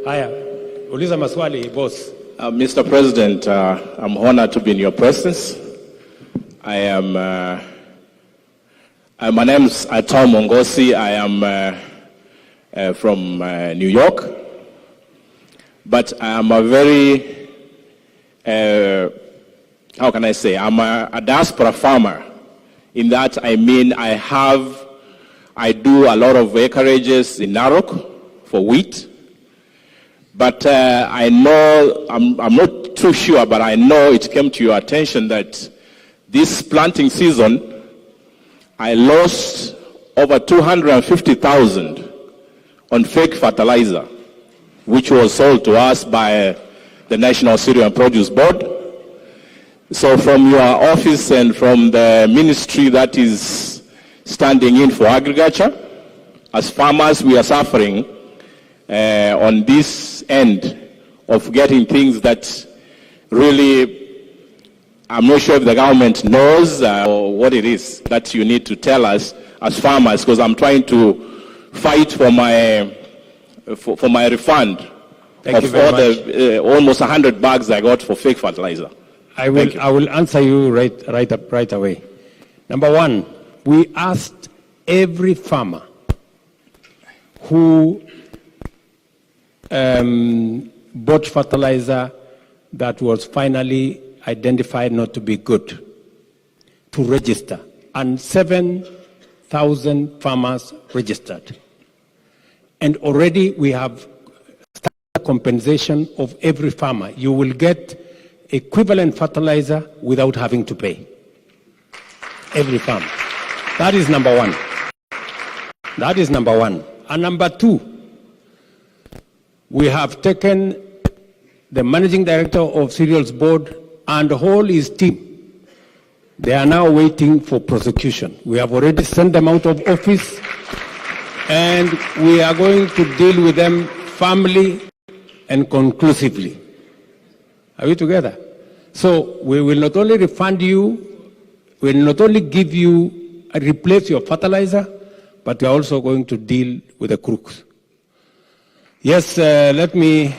Haya, uliza maswali, boss. Mr. President, I'm honored to be in your presence. I am, my name is Tom Mongosi. I am from New York. But I am a very, how can I say, I'm a diaspora farmer. In that, I mean, I do a lot of acreages in Narok for wheat. But I know, I'm not too sure, but I know it came to your attention that this planting season, I lost over 250,000 on fake fertilizer, which was sold to us by the National Cereal and Produce Board. So from your office and from the ministry that is standing in for agriculture, as farmers, we are suffering on this end of getting things that really, I'm not sure if the government knows or what it is that you need to tell us as farmers, because I'm trying to fight for my refund of all the almost 100 bags I got for fake fertilizer. I will answer you right away. Number one, we asked every farmer who bought fertilizer that was finally identified not to be good to register, and 7,000 farmers registered. And already we have started compensation of every farmer. You will get equivalent fertilizer without having to pay. Every farmer. That is number one. That is number one. And number two, we have taken the managing director of Cereals Board and all his team. They are now waiting for prosecution. We have already sent them out of office, and we are going to deal with them firmly and conclusively. Are we together? So we will not only refund you, we will not only give you, replace your fertilizer, but we are also going to deal with the crooks. Yes, let me